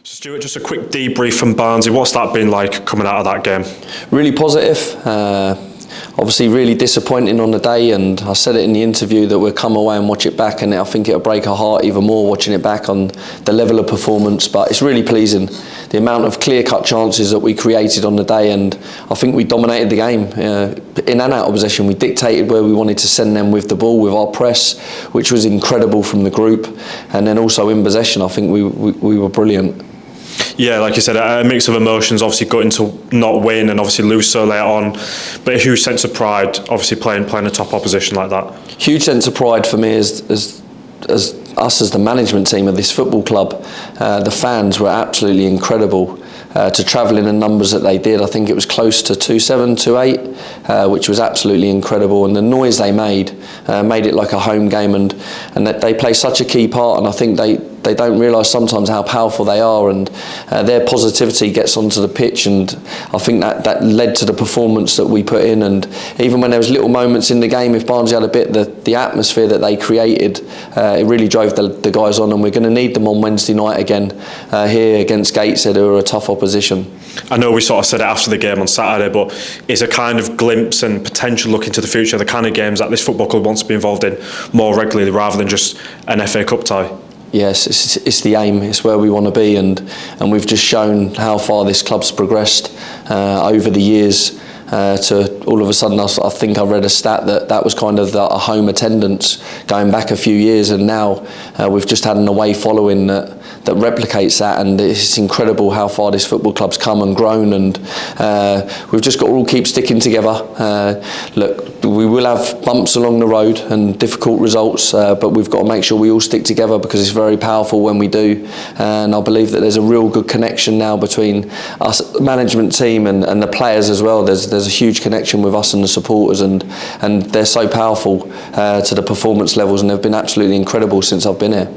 Stuart, just a quick debrief from Barnsley. What's that been like coming out of that game? Really positive. Obviously really disappointing on the day, and I said it in the interview that we'll come away and watch it back, and I think it'll break our heart even more watching it back on the level of performance. But it's really pleasing, the amount of clear-cut chances that we created on the day, and I think we dominated the game. In and out of possession, we dictated where we wanted to send them with the ball, with our press, which was incredible from the group, and then also in possession I think we were brilliant. Yeah, like you said, a mix of emotions, obviously gutting to not win and obviously lose so late on, but a huge sense of pride, obviously playing a top opposition like that. Huge sense of pride for me as us as the management team of this football club. The fans were absolutely incredible. To travel in the numbers that they did, I think it was close to 2,700, 2,800, which was absolutely incredible, and the noise they made it like a home game, and that they play such a key part, and I think they don't realise sometimes how powerful they are, and their positivity gets onto the pitch, and I think that led to the performance that we put in. And even when there was little moments in the game, if Barnsley had a bit, the atmosphere that they created, it really drove the guys on, and we're going to need them on Wednesday night again here against Gateshead, who are a tough opposition. I know we sort of said it after the game on Saturday, but it's a kind of glimpse and potential look into the future, the kind of games that this football club wants to be involved in more regularly rather than just an FA Cup tie. Yes, it's the aim. It's where we want to be, and we've just shown how far this club's progressed over the years. To all of a sudden, I think I read a stat that was kind of a home attendance going back a few years, and now we've just had an away following that replicates that, and it's incredible how far this football club's come and grown, and we've just got to all keep sticking together. Look, we will have bumps along the road and difficult results, but we've got to make sure we all stick together, because it's very powerful when we do, and I believe that there's a real good connection now between us, the management team, and the players as well. There's a huge connection with us and the supporters, and they're so powerful to the performance levels, and they've been absolutely incredible since I've been here.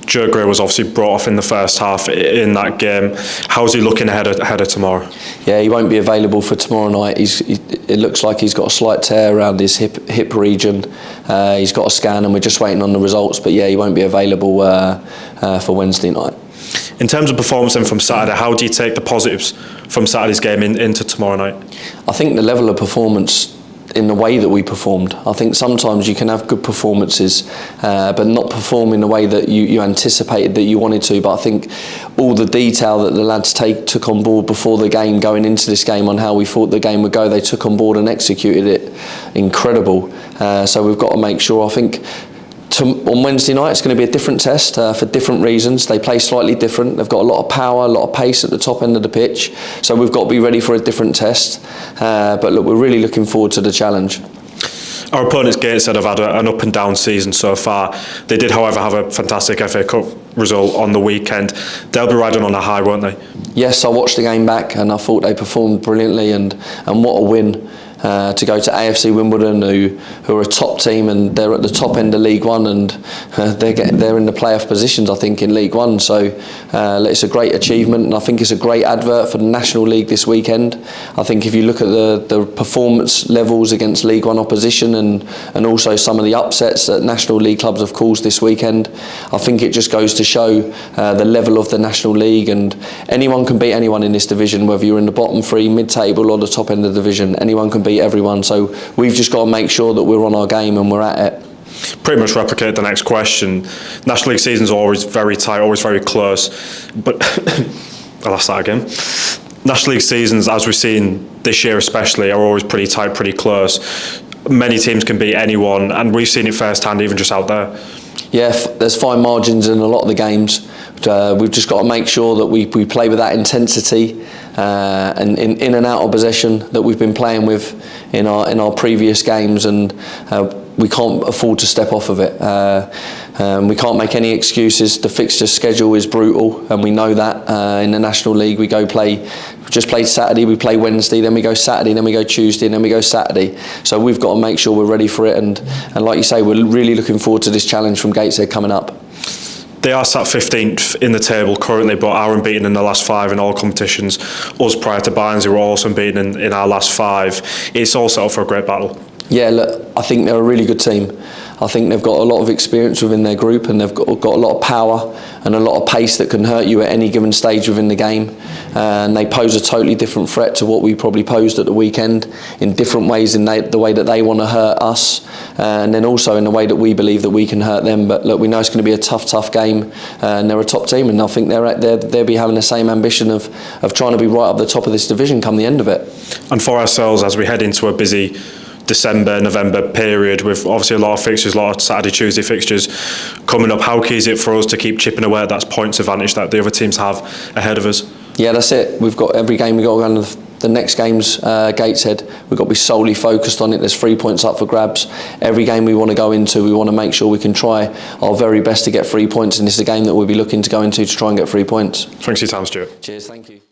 Joe Gray was obviously brought off in the first half in that game. How's he looking ahead of tomorrow? Yeah, he won't be available for tomorrow night. It looks like he's got a slight tear around his hip region. He's got a scan, and we're just waiting on the results. But yeah, he won't be available for Wednesday night. In terms of performance then from Saturday, how do you take the positives from Saturday's game into tomorrow night? I think the level of performance in the way that we performed. I think sometimes you can have good performances but not perform in the way that you anticipated that you wanted to, but I think all the detail that the lads took on board before the game, going into this game, on how we thought the game would go, they took on board and executed it incredible. So we've got to make sure, I think, on Wednesday night it's going to be a different test for different reasons. They play slightly different. They've got a lot of power, a lot of pace at the top end of the pitch, so we've got to be ready for a different test. But look, we're really looking forward to the challenge. Our opponents, Gateshead, have had an up and down season so far. They did, however, have a fantastic FA Cup result on the weekend. They'll be riding on a high, won't they? Yes, I watched the game back and I thought they performed brilliantly, and what a win. To go to AFC Wimbledon, who are a top team, and they're at the top end of League One, and they're in the playoff positions, I think, in League One. So it's a great achievement, and I think it's a great advert for the National League this weekend. I think if you look at the performance levels against League One opposition, and also some of the upsets that National League clubs have caused this weekend, I think it just goes to show the level of the National League, and anyone can beat anyone in this division, whether you're in the bottom three, mid-table, or the top end of the division. Anyone can beat everyone, so we've just got to make sure that we're on our game and we're at it. Pretty much replicate the next question. National League seasons are always very tight, always very close, but I'll ask that again. National League seasons, as we've seen this year especially, are always pretty tight, pretty close. Many teams can beat anyone, and we've seen it firsthand even just out there. Yeah, there's fine margins in a lot of the games. We've just got to make sure that we play with that intensity and in and out of possession that we've been playing with in our previous games, and we can't afford to step off of it. We can't make any excuses. The fixture schedule is brutal, and we know that. In the National League, we just played Saturday, we play Wednesday, then we go Saturday, then we go Tuesday, and then we go Saturday. So we've got to make sure we're ready for it, and like you say, we're really looking forward to this challenge from Gateshead coming up. They are sat 15th in the table currently, but are unbeaten in the last 5 in all competitions. Us prior to Barnsley were also unbeaten in our last 5. It's all set up for a great battle. Yeah, look, I think they're a really good team. I think they've got a lot of experience within their group, and they've got a lot of power and a lot of pace that can hurt you at any given stage within the game. And they pose a totally different threat to what we probably posed at the weekend, in different ways, in the way that they want to hurt us, and then also in the way that we believe that we can hurt them. But look, we know it's going to be a tough game, and they're a top team, and I think they'll be having the same ambition of trying to be right up the top of this division come the end of it. And for ourselves, as we head into a busy December, November period with obviously a lot of fixtures, a lot of Saturday, Tuesday fixtures coming up, how key is it for us to keep chipping away at that points advantage that the other teams have ahead of us? Yeah, that's it. We've got every game we've got to go into the next game's Gateshead. We've got to be solely focused on it. There's 3 points up for grabs. Every game we want to go into, we want to make sure we can try our very best to get 3 points, and this is a game that we'll be looking to go into to try and get 3 points. Thanks for your time, Stuart. Cheers, thank you.